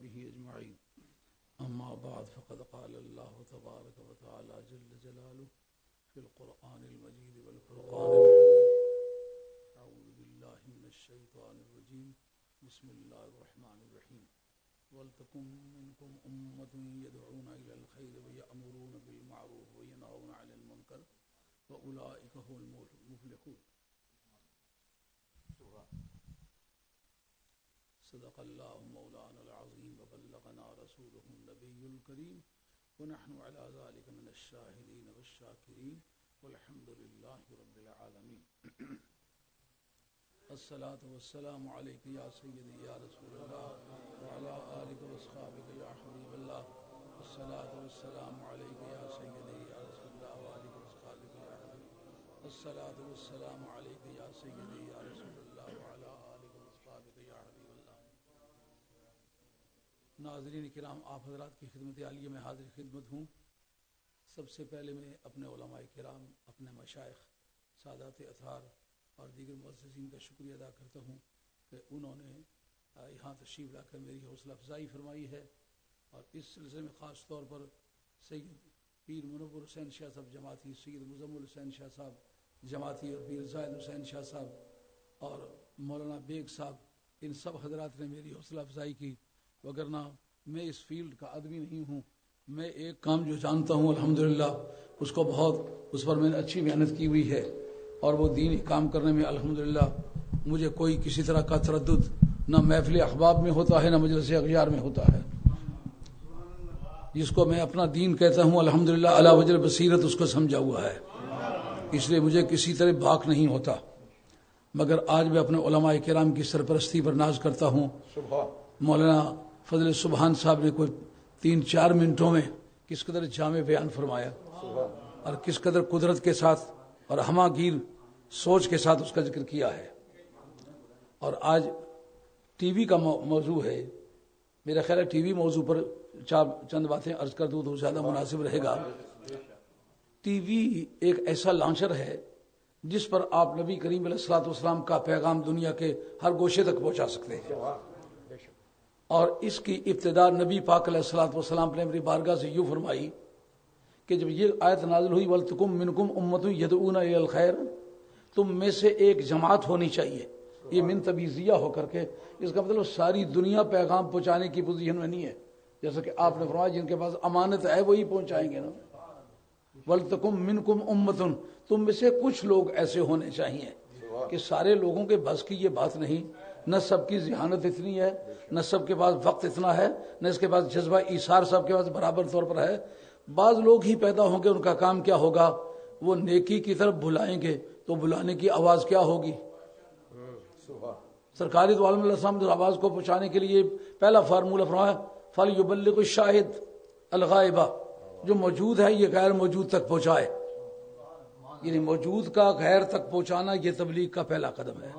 وصحبه أجمعين. أما بعد فقد قال الله تبارك وتعالى جل جلاله في القرآن المجيد والفرقان الحميد. أعوذ بالله من الشيطان الرجيم. بسم الله الرحمن الرحيم. ولتكن منكم أمة يدعون إلى الخير ويأمرون بالمعروف وينهون عن المنكر وأولئك هم المفلحون. صدق الله مولانا العظيم وبلغنا رسوله النبي الكريم ونحن على ذلك من الشاهدين والشاكرين والحمد لله رب العالمين. الصلاة والسلام عليك يا سيدي يا رسول الله وعلى آلك واصحابك يا حبيب الله. الصلاة والسلام عليك يا سيدي يا رسول الله وآلك واصحابك يا حبيب. الصلاة والسلام عليك يا سيدي يا رسول الله وعلى آلك واصحابك يا حبيب الله. ناظرین کرام، آپ حضرات کی خدمت عالیہ میں حاضر خدمت ہوں. سب سے پہلے میں اپنے علماء کرام، اپنے مشائخ، سادات اطہار اور دیگر مؤسسین کا شکریہ ادا کرتا ہوں کہ انہوں نے یہاں تشریف لا کر میری حوصلہ افزائی فرمائی ہے. اور اس سلسلے میں خاص طور پر سید پیر منور حسین شاہ صاحب جماعتی، سید مزمل حسین شاہ صاحب جماعتی اور پیر زاہد حسین شاہ صاحب اور مولانا بیگ صاحب، ان سب حضرات نے میری حوصلہ افزائی کی. وگرنہ میں اس فیلڈ کا آدمی نہیں ہوں. میں ایک کام جو جانتا ہوں الحمدللہ اس کو اس پر میں نے اچھی محنت کی ہوئی ہے، اور وہ دینی کام کرنے میں الحمدللہ مجھے کوئی کسی طرح کا تردد نہ محفل احباب میں ہوتا ہے نہ مجلس اغیار میں ہوتا ہے. جس کو میں اپنا دین کہتا ہوں الحمدللہ علی وجہ بصیرت اس کو سمجھا ہوا ہے، اس لیے مجھے کسی طرح باک نہیں ہوتا. مگر آج میں اپنے علماء کرام کی سرپرستی پر ناز کرتا ہوں. مولانا فضل سبحان صاحب نے کوئی 3-4 منٹوں میں کس قدر جامع بیان فرمایا اور کس قدر قدرت کے ساتھ اور ہماگیر سوچ کے ساتھ اس کا ذکر کیا ہے. اور آج ٹی وی کا موضوع ہے. میرا خیال ہے ٹی وی موضوع پر چند باتیں عرض کر دوں تو زیادہ مناسب رہے گا. ٹی وی ایک ایسا لانچر ہے جس پر آپ نبی کریم علیہ الصلوۃ والسلام کا پیغام دنیا کے ہر گوشے تک پہنچا سکتے ہیں. اور اس کی ابتدا نبی پاک علیہ الصلوۃ والسلام نے میری بارگاہ سے یوں فرمائی کہ جب یہ آیت نازل ہوئی وَلْتَكُن مِّنكُمْ أُمَّةٌ يَدْعُونَ إِلَى الْخَيْرِ، تم میں سے ایک جماعت ہونی چاہیے. یہ من تبعیضیہ ہو کر کے اس کا مطلب ساری دنیا پیغام پہنچانے کی پوزیشن میں نہیں ہے. جیسا کہ آپ نے فرمایا جن کے پاس امانت ہے وہی پہنچائیں گے نا. وَلْتَكُن مِّنكُمْ أُمَّةٌ، تم میں سے کچھ لوگ ایسے ہونے چاہیے کہ سارے لوگوں کے بس کی یہ بات نہیں. نہ سب کی ذہانت اتنی ہے، نہ سب کے پاس وقت اتنا ہے، نہ اس کے پاس جذبہ ایثار سب کے پاس برابر طور پر ہے. بعض لوگ ہی پیدا ہوں گے، ان کا کام کیا ہوگا؟ وہ نیکی کی طرف بلائیں گے تو بلانے کی آواز کیا ہوگی؟ سرکاری تو عالم اللہ صاحب نے آواز کو پہنچانے کے لیے پہلا فارمولہ فرمایا فَلْيُبَلِّغِ الشَّاهِدُ الْغَائِبَ، جو موجود ہے یہ غیر موجود تک پہنچائے. یعنی موجود کا غیر تک پہنچانا یہ تبلیغ کا پہلا قدم ہے.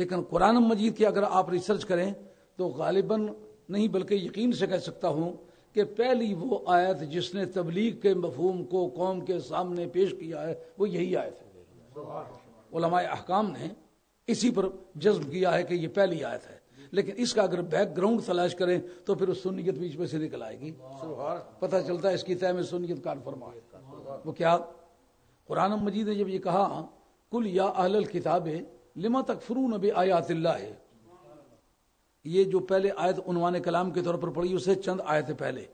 لیکن قرآن مجید کی اگر آپ ریسرچ کریں تو غالباً نہیں بلکہ یقین سے کہہ سکتا ہوں کہ پہلی وہ آیت جس نے تبلیغ کے مفہوم کو قوم کے سامنے پیش کیا ہے وہ یہی آیت ہے. علماء احکام نے اسی پر جذب کیا ہے کہ یہ پہلی آیت ہے. لیکن اس کا اگر بیک گراؤنڈ تلاش کریں تو پھر اس سنیت بیچ میں سے نکل آئے گی. پتہ چلتا ہے اس کی طے میں سنیت کار فرما ہے. وہ کیا؟ قرآن مجید نے جب یہ کہا کل یا اہل الکتاب لما تکفرون بآیات اللہ، یہ جو پہلے آیت عنوان کلام کے طور پر پڑھی اسے چند آیت پہلے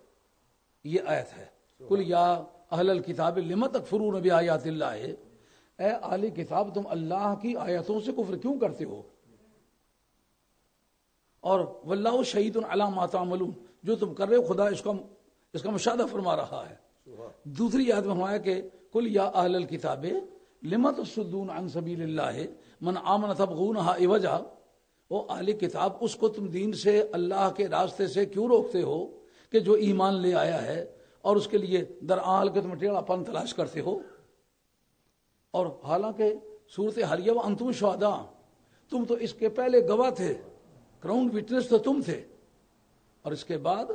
یہ آیت ہے کل یا اہل الکتاب لما تکفرون بآیات اللہ، اے اہل کتاب تم اللہ کی آیتوں سے کفر کیوں کرتے ہو؟ اور واللہ شہید علی ما تعملون، جو تم کر رہے ہو خدا اس کا مشاہدہ فرما رہا ہے. دوسری آیت میں فرمایا کہ کل یا اہل الکتاب لما تصدون عن سبیل اللہ من آمن تبغونها عوجا، وہ اہل کتاب اس کو تم دین سے اللہ کے راستے سے کیوں روکتے ہو کہ جو ایمان لے آیا ہے اور اس کے لیے درآل کے تم ٹیڑھا پن تلاش کرتے ہو. اور حالانکہ صورت حالیہ وانتم شہداء، تم تو اس کے پہلے گواہ تھے، گراؤنڈ وٹنس تو تم تھے. اور اس کے بعد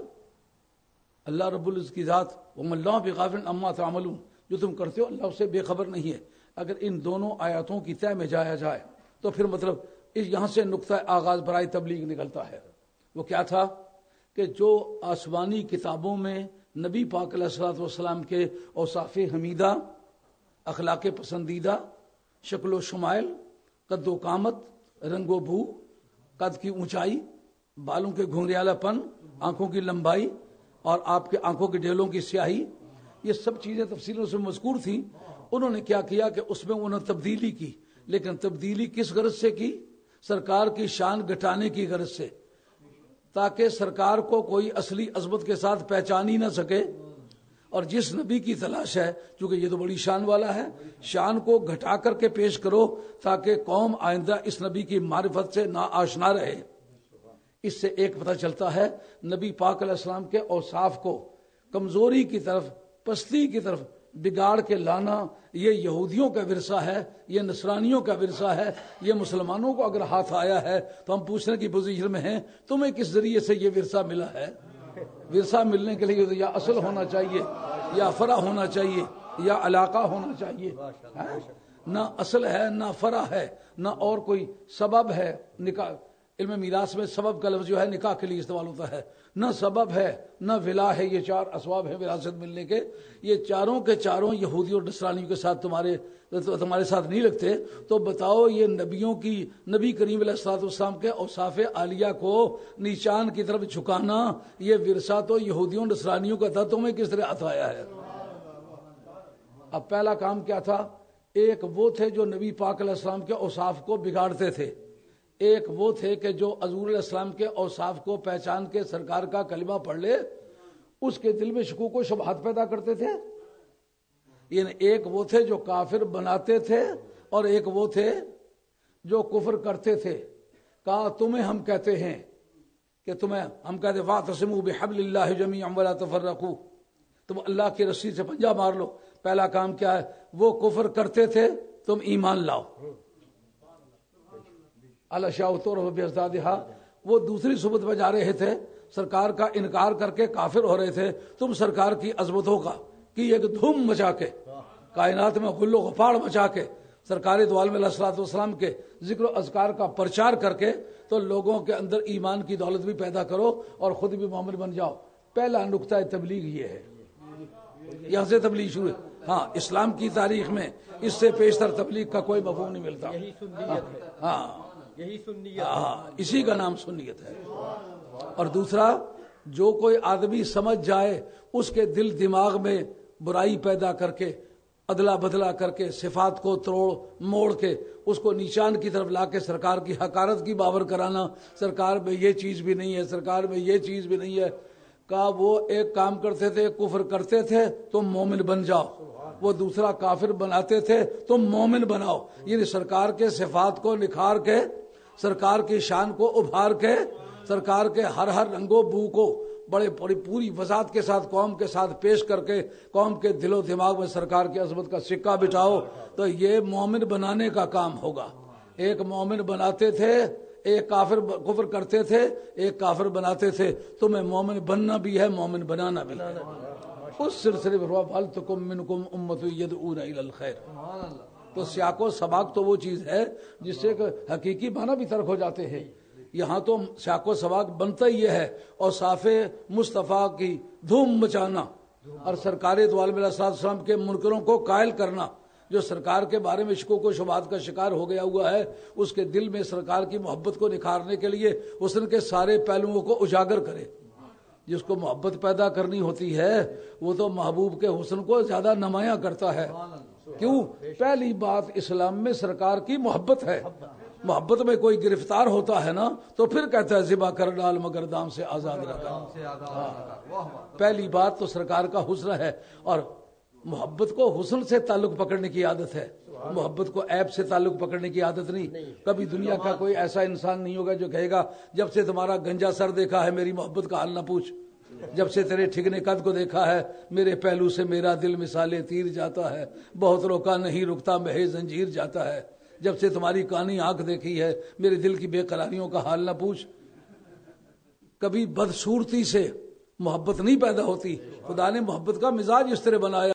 اللہ رب العزت کی ذات وما اللہ بغافل عما تعملون، جو تم کرتے ہو اللہ اس سے بے خبر نہیں ہے. اگر ان دونوں آیاتوں کی طے میں جایا جائے تو پھر مطلب اس یہاں سے نقطہ آغاز برائے تبلیغ نکلتا ہے. وہ کیا تھا کہ جو آسمانی کتابوں میں نبی پاک علیہ الصلوۃ والسلام کے اوصاف حمیدہ، اخلاق پسندیدہ، شکل و شمائل، قد و قامت، رنگ و بو، قد کی اونچائی، بالوں کے گھنگریالا پن، آنکھوں کی لمبائی اور آپ کے آنکھوں کے ڈیلوں کی سیاہی، یہ سب چیزیں تفصیلوں سے مذکور تھیں. انہوں نے کیا کیا کہ اس میں انہوں نے تبدیلی کی، لیکن تبدیلی کس غرض سے کی؟ سرکار کی شان گھٹانے کی غرض سے، تاکہ سرکار کو کوئی اصلی عظمت کے ساتھ پہچان ہی نہ سکے. اور جس نبی کی تلاش ہے، چونکہ یہ تو بڑی شان والا ہے، شان کو گھٹا کر کے پیش کرو تاکہ قوم آئندہ اس نبی کی معرفت سے نا آشنا رہے. اس سے ایک پتہ چلتا ہے نبی پاک علیہ السلام کے اوصاف کو کمزوری کی طرف، پستی کی طرف بگاڑ کے لانا یہ یہودیوں کا ورثہ ہے، یہ نصرانیوں کا ورثہ ہے. یہ مسلمانوں کو اگر ہاتھ آیا ہے تو ہم پوچھنے کی پوزیشن میں ہیں تمہیں کس ذریعے سے یہ ورثہ ملا ہے؟ ورثہ ملنے کے لیے یا اصل ہونا چاہیے، یا فرع ہونا چاہیے، یا علاقہ ہونا چاہیے. نہ اصل ہے، نہ فرع ہے، نہ اور کوئی سبب ہے. نکاح، علم میراث میں سبب کا لفظ جو ہے نکاح کے لیے استعمال ہوتا ہے. نہ سبب ہے، نہ ولا ہے. یہ چار اسباب ہیں وراثت ملنے کے. یہ چاروں کے چاروں یہودی اور نصرانیوں کے ساتھ تمہارے ساتھ نہیں لگتے. تو بتاؤ یہ نبیوں کی، نبی کریم علیہ الصلوۃ والسلام کے اوصاف عالیہ کو نیچان کی طرف جھکانا، یہ ورثہ تو یہودیوں نصرانیوں کا تھا، تمہیں کس طرح ہاتھ آیا ہے؟ اب پہلا کام کیا تھا؟ ایک وہ تھے جو نبی پاک علیہ السلام کے اوصاف کو بگاڑتے تھے، ایک وہ تھے کہ جو حضور علیہ السلام کے اوصاف کو پہچان کے سرکار کا کلمہ پڑھ لے اس کے دل میں شکوک و شبہات پیدا کرتے تھے. یعنی ایک وہ تھے جو کافر بناتے تھے اور ایک وہ تھے جو کفر کرتے تھے. کہا تمہیں ہم کہتے ہیں کہ ہم کہتے واعتصموا بحبل اللہ جمیعا ولا تفرقوا، تم اللہ کی رسی سے پنجہ مار لو. پہلا کام کیا ہے؟ وہ کفر کرتے تھے، تم ایمان لاؤ. وہ دوسری صبح میں جا رہے تھے، سرکار کا انکار کر کے کافر ہو رہے تھے. تم سرکار کی عظمتوں کی ایک دھوم مچا کے، کائنات میں غل و غفاڑ مچا کے، سرکار دو عالم علیہ الصلوۃ والسلام کے ذکر و اذکار کا پرچار کر کے تو لوگوں کے اندر ایمان کی دولت بھی پیدا کرو اور خود بھی مومن بن جاؤ. پہلا نقطہ تبلیغ یہ ہے، یہاں سے تبلیغ شروع ہے. ہاں، اسلام کی تاریخ میں اس سے پیشتر تبلیغ کا کوئی مفہوم نہیں ملتا. یہی سنیت، اسی کا نام سنیت ہے. اور دوسرا، جو کوئی آدمی سمجھ جائے اس کے دل دماغ میں برائی پیدا کر کے، ادلا بدلا کر کے، صفات کو توڑ موڑ کے اس کو نیچان کی طرف لا کے سرکار کی حقارت کی باور کرانا، سرکار میں یہ چیز بھی نہیں ہے، سرکار میں یہ چیز بھی نہیں ہے. کہا وہ ایک کام کرتے تھے، کفر کرتے تھے، تم مومن بن جاؤ. وہ دوسرا کافر بناتے تھے، تم مومن بناؤ. یعنی سرکار کے صفات کو نکھار کے، سرکار کی شان کو ابھار کے، سرکار کے ہر رنگ و بو کو بڑی پوری وضاحت کے ساتھ قوم کے ساتھ پیش کر کے قوم کے دل و دماغ میں سرکار کی عظمت کا سکہ بٹھاؤ. تو یہ مومن بنانے کا کام ہوگا. ایک مومن بناتے تھے، ایک کافر کفر کرتے تھے، ایک کافر بناتے تھے. تمہیں مومن بننا بھی ہے، مومن بنانا بھی ہے. اس سلسلے میں وَلْتَكُن مِّنكُمْ أُمَّةٌ يَدْعُونَ إِلَى الْخَيْرِ. تو سیاق و سباق تو وہ چیز ہے جس سے حقیقی معنی بھی ترک ہو جاتے ہیں. یہاں تو سیاق و سباق بنتا ہی یہ ہے، اور صاف مصطفیٰ کی دھوم مچانا اور سرکار دو عالم علیہ السلام کے منکروں کو قائل کرنا. جو سرکار کے بارے میں شکوک و شبہات کا شکار ہو گیا ہوا ہے، اس کے دل میں سرکار کی محبت کو نکھارنے کے لیے حسن کے سارے پہلوؤں کو اجاگر کرے. جس کو محبت پیدا کرنی ہوتی ہے وہ تو محبوب کے حسن کو زیادہ نمایاں کرتا ہے. کیوں؟ پہلی بات اسلام میں سرکار کی محبت ہے. محبت میں کوئی گرفتار ہوتا ہے نا تو پھر کہتا ہے ذبح کر ڈال مگر دام سے آزاد رکھا. پہلی بات تو سرکار کا حسن ہے، اور محبت کو حسن سے تعلق پکڑنے کی عادت ہے، محبت کو عیب سے تعلق پکڑنے کی عادت نہیں. کبھی دنیا کا کوئی ایسا انسان نہیں ہوگا جو کہے گا جب سے تمہارا گنجا سر دیکھا ہے میری محبت کا حال نہ پوچھ، جب سے تیرے ٹھگنے قد کو دیکھا ہے میرے پہلو سے میرا دل مثالے تیر جاتا ہے، بہت روکا نہیں رکتا مہے زنجیر جاتا ہے، جب سے تمہاری کانی آنکھ دیکھی ہے میرے دل کی بے قراریوں کا حال نہ پوچھ. کبھی بدصورتی سے محبت نہیں پیدا ہوتی. خدا نے محبت کا مزاج اس طرح بنایا